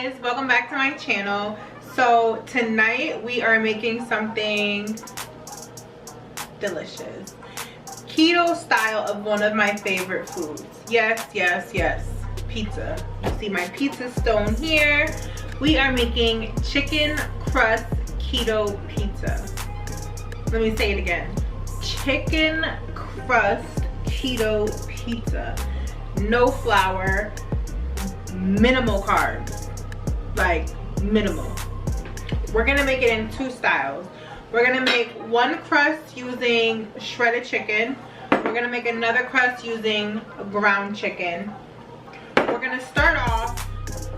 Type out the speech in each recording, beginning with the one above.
guys, welcome back to my channel. So tonight we are making something delicious, keto style, of one of my favorite foods. Yes, pizza. You see my pizza stone here. We are making chicken crust keto pizza. Let me say it again, chicken crust keto pizza. No flour, minimal carbs, like minimal. We're gonna make it in two styles. We're gonna make one crust using shredded chicken. We're gonna make another crust using ground chicken. We're gonna start off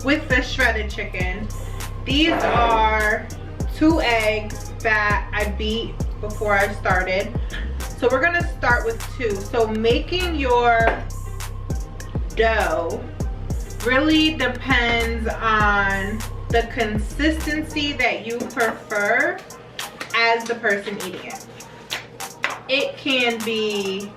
with the shredded chicken. These are 2 eggs that I beat before I started. So we're gonna start with 2. So making your dough really depends on the consistency that you prefer as the person eating it. It can be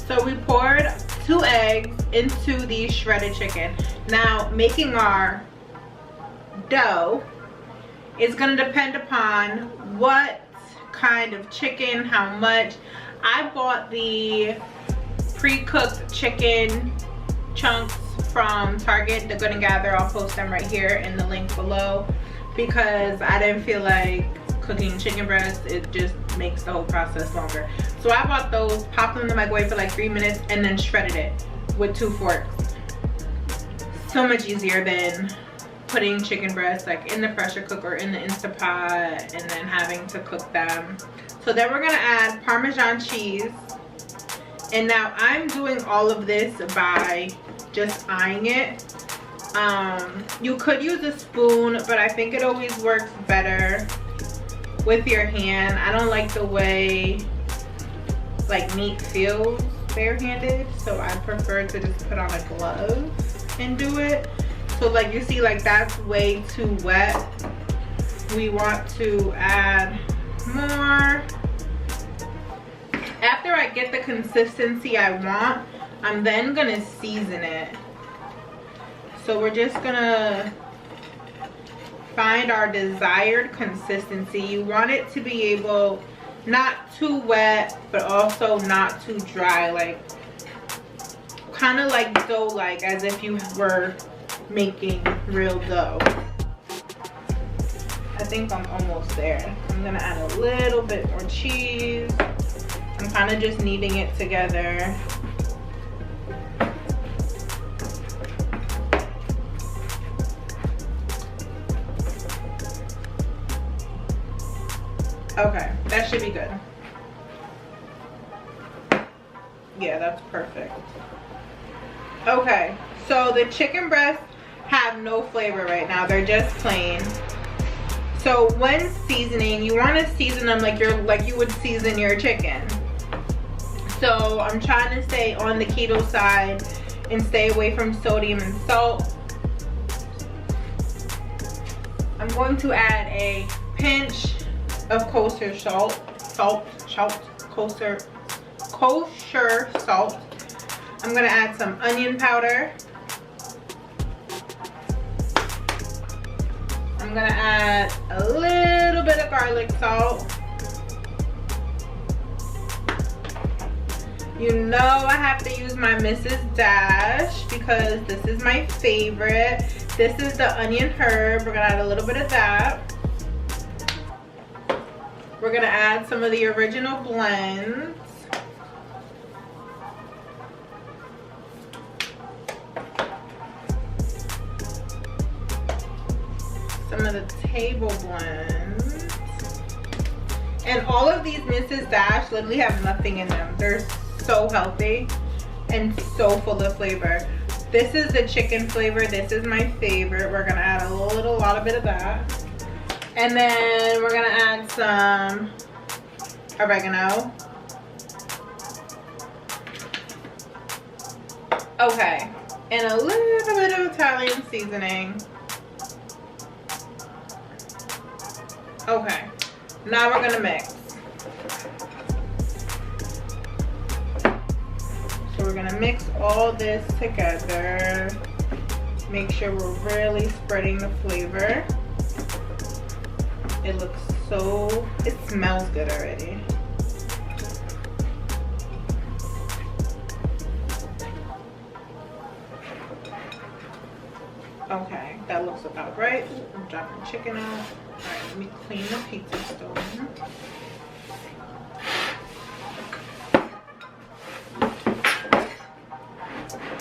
so we poured 2 eggs into the shredded chicken. Now, making our dough is going to depend upon what kind of chicken, how much. I bought the pre-cooked chicken chunks from Target, the Good and Gather. I'll post them right here in the link below because I didn't feel like cooking chicken breast. It just makes the whole process longer. So I bought those, popped them in the microwave for like 3 minutes, and then shredded it with 2 forks. So much easier than putting chicken breasts like in the pressure cooker, in the Instapot, and then having to cook them. So then we're gonna add Parmesan cheese. And now I'm doing all of this by just eyeing it. You could use a spoon, but I think it always works better with your hand. I don't like the way like meat feels barehanded, so I prefer to just put on a glove and do it. So like you see, like that's way too wet. We want to add more. After I get the consistency I want, I'm then gonna season it. So we're just gonna find our desired consistency. You want it to be able, not too wet, but also not too dry, like kind of like dough-like, as if you were making real dough. I think I'm almost there. I'm gonna add a little bit more cheese. I'm kind of just kneading it together. Okay, that should be good. Yeah, that's perfect. Okay, so the chicken breasts have no flavor right now. They're just plain. So when seasoning, you want to season them like you would season your chicken. So I'm trying to stay on the keto side and stay away from sodium and salt. I'm going to add a pinch of kosher salt. I'm gonna add some onion powder. I'm gonna add a little bit of garlic salt. You know I have to use my Mrs. Dash because this is my favorite. This is the onion herb. We're gonna add a little bit of that. We're gonna add some of the original blends. Some of the table blends. And all of these Mrs. Dash literally have nothing in them. They're so healthy and so full of flavor. This is the chicken flavor. This is my favorite. We're gonna add a lot bit of that. And then we're gonna add some oregano. Okay, and a little bit of Italian seasoning. Okay, now we're gonna mix. So we're gonna mix all this together. Make sure we're really spreading the flavor. It looks so, it smells good already. Okay, that looks about right. I'm dropping chicken out. All right, let me clean the pizza stone.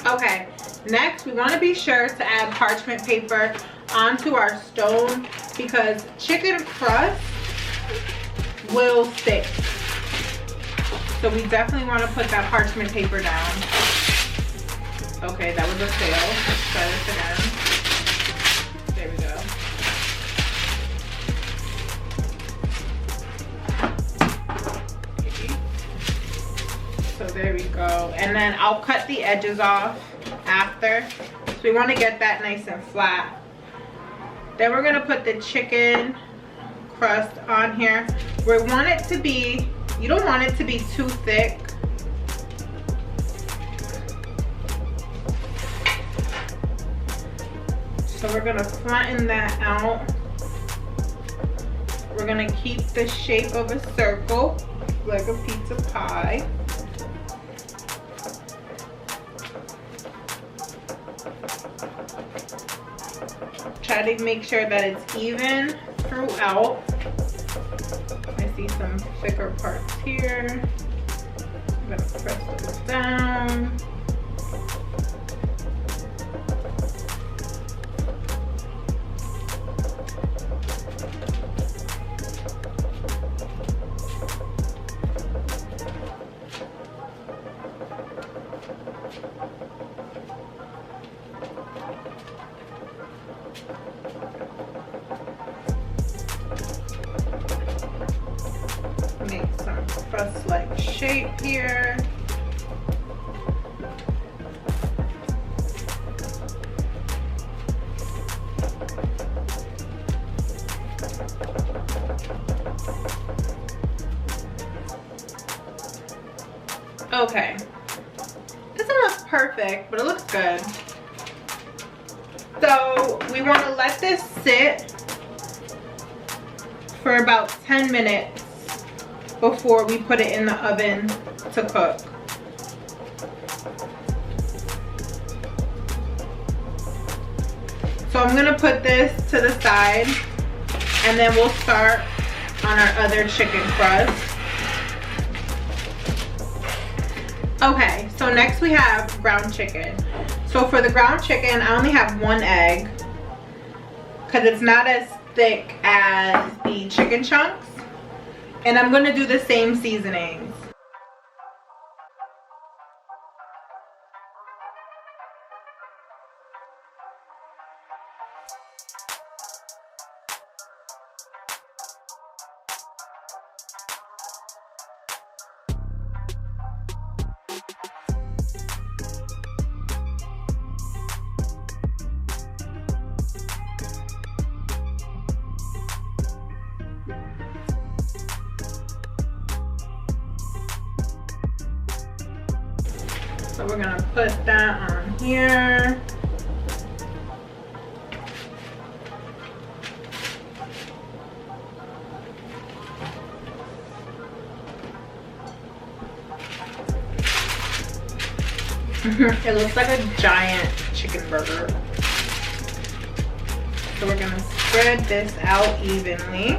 Okay, next we want to be sure to add parchment paper onto our stone because chicken crust will stick. So we definitely want to put that parchment paper down. Okay, that was a fail. Let's try this again. There we go. Okay. So there we go. And then I'll cut the edges off after. So we want to get that nice and flat. Then we're going to put the chicken crust on here. We want it to be, you don't want it to be too thick. So we're gonna flatten that out. We're gonna keep the shape of a circle, like a pizza pie. Try to make sure that it's even throughout. I see some thicker parts here. I'm gonna press this down. Make some crust-like shape here. Okay, doesn't look perfect, but it looks good. So we want to let this sit for about 10 minutes before we put it in the oven to cook. So I'm gonna put this to the side and then we'll start on our other chicken crust. Okay, so next we have ground chicken. So for the ground chicken, I only have 1 egg because it's not as thick as the chicken chunks. And I'm gonna do the same seasonings. So we're gonna put that on here. It looks like a giant chicken burger. So we're gonna spread this out evenly.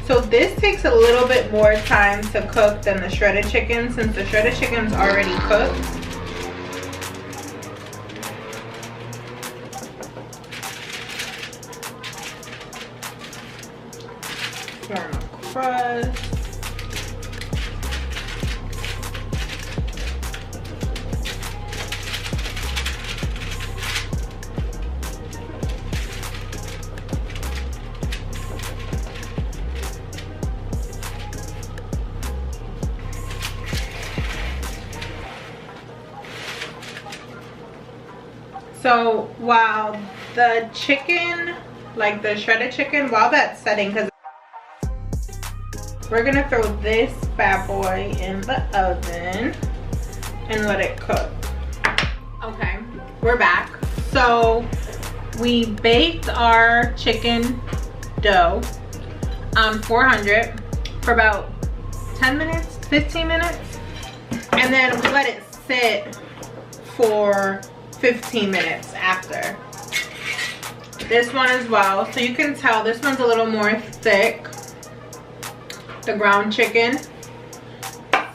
So this takes a little bit more time to cook than the shredded chicken since the shredded chicken's already cooked. Form a crust. So while the chicken, like the shredded chicken, while that's setting, because we're gonna throw this bad boy in the oven and let it cook. Okay, we're back. So we baked our chicken dough on 400 for about 10 minutes, 15 minutes. And then we let it sit for 15 minutes after. This one as well. So you can tell this one's a little more thick, the ground chicken.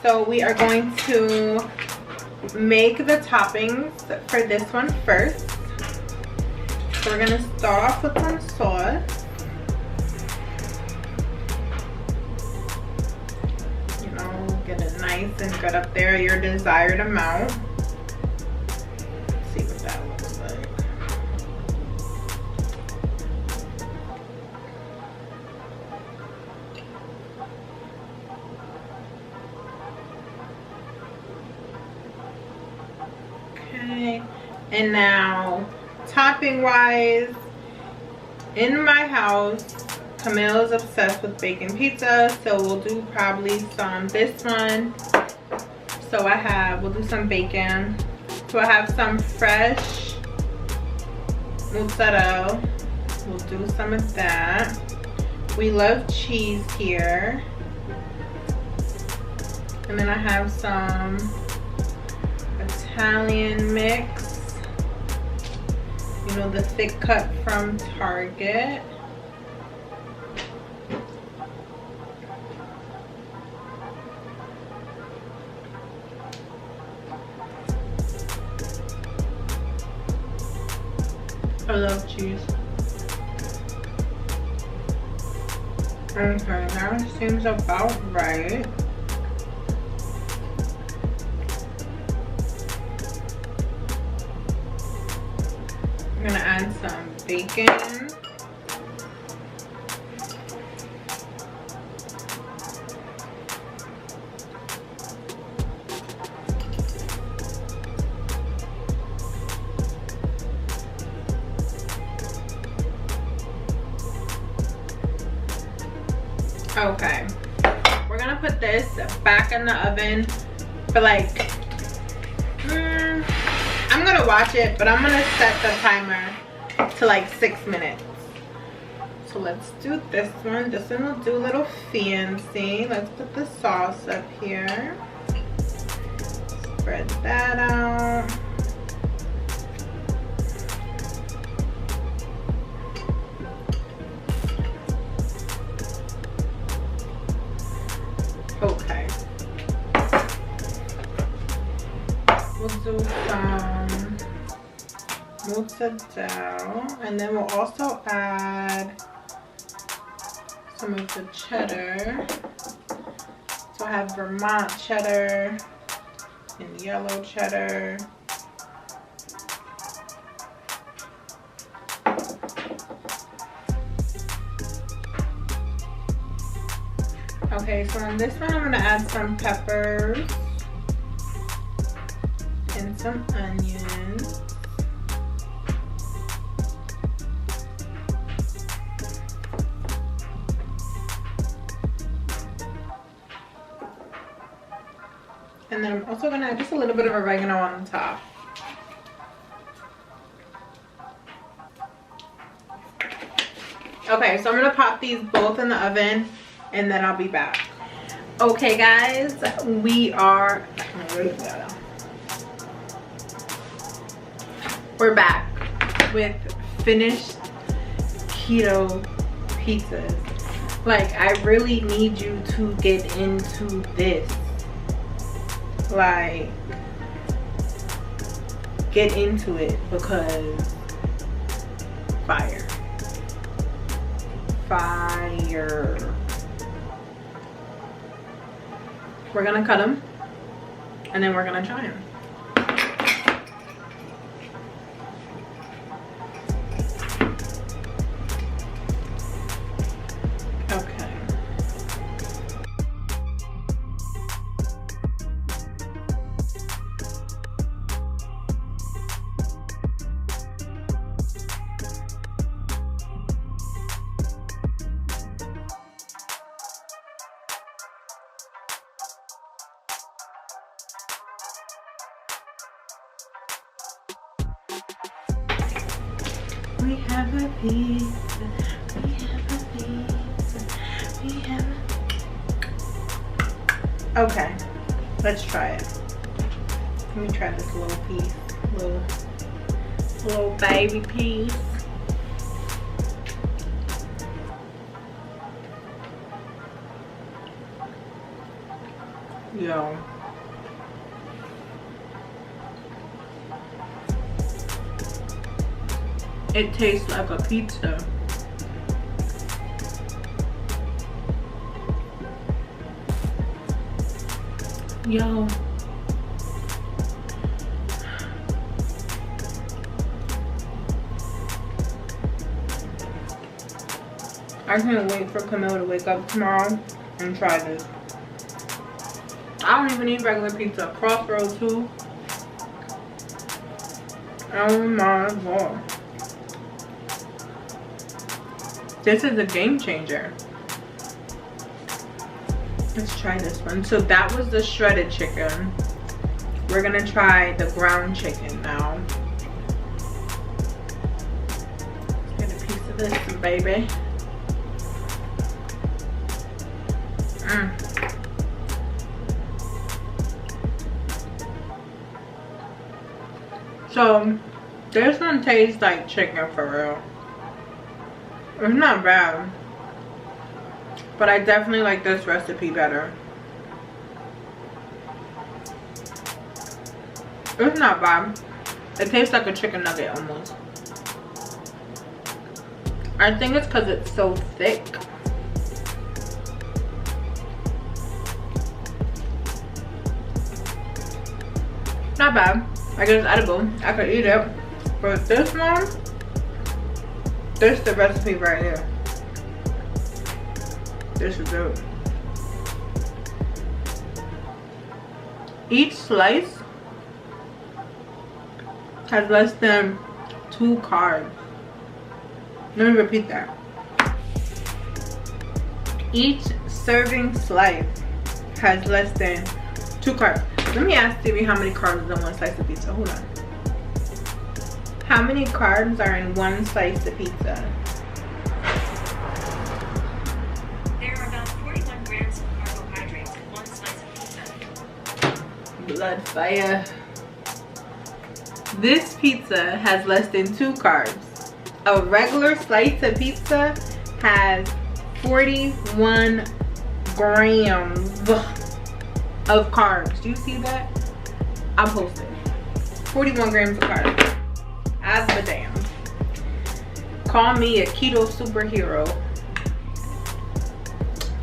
So we are going to make the toppings for this one first. So we're gonna start off with some sauce. You know, get it nice and good up there, your desired amount. Let's see what that looks like. Okay, and now topping wise, in my house, Camille is obsessed with bacon pizza, so we'll do probably some, this one. So we'll do some bacon. So I have some fresh mozzarella. We'll do some of that. We love cheese here. And then I have some Italian mix. You know, the thick cut from Target. I love cheese. Okay, that seems about right. I'm gonna add some bacon. Okay, we're gonna put this back in the oven for like, I'm gonna watch it, but I'm gonna set the timer to like 6 minutes. So let's do this one. This one will do a little fancy. Let's put the sauce up here. Spread that out. Okay. We'll do some mozzarella, and then we'll also add some of the cheddar. So I have Vermont cheddar and yellow cheddar. Okay, so on this one I'm gonna add some peppers and some onions. And then I'm also gonna add just a little bit of oregano on the top. Okay, so I'm gonna pop these both in the oven and then I'll be back. Okay guys, we're back with finished keto pizzas. Like, I really need you to get into this. Like, get into it, because fire. Fire. We're gonna cut them and then we're gonna try them. Okay. We have a pizza. We have a pizza. We have a... Okay, let's try it. Let me try this little piece. Little baby piece. Yo. It tastes like a pizza. Yo. I can't wait for Camille to wake up tomorrow and try this. I don't even eat regular pizza. Crossroads too. Oh my god. This is a game changer. Let's try this one. So that was the shredded chicken. We're gonna try the ground chicken now. Get a piece of this, baby. So this one tastes like chicken for real. It's not bad, but I definitely like this recipe better. It's not bad. It tastes like a chicken nugget almost. I think it's because it's so thick. Not bad. I guess it's edible. I could eat it. But this one, this is the recipe right here. This is it. Each slice has less than 2 carbs. Let me repeat that. Each serving slice has less than 2 carbs. Let me ask Siri how many carbs is in one slice of pizza. Hold on. How many carbs are in one slice of pizza? There are about 41 grams of carbohydrates in one slice of pizza. Blood fire. This pizza has less than 2 carbs. A regular slice of pizza has 41 grams of carbs. Do you see that? I'll post it. 41 grams of carbs. As the damn. Call me a keto superhero.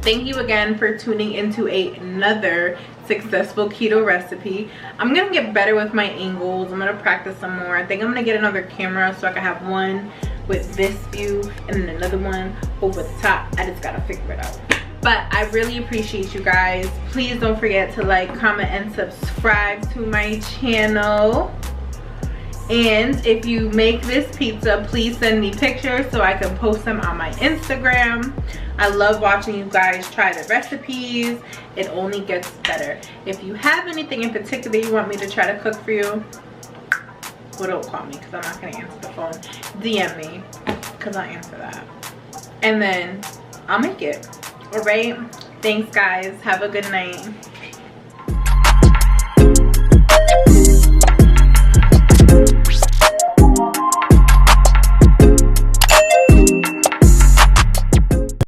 Thank you again for tuning into another successful keto recipe. I'm gonna get better with my angles. I'm gonna practice some more. I think I'm gonna get another camera so I can have one with this view and then another one over the top. I just gotta figure it out. But I really appreciate you guys. Please don't forget to like, comment, and subscribe to my channel. And if you make this pizza, please send me pictures so I can post them on my Instagram. I love watching you guys try the recipes. It only gets better. If you have anything in particular you want me to try to cook for you, well, don't call me because I'm not gonna answer the phone. DM me because I answer that. And then I'll make it. All right, thanks guys, have a good night.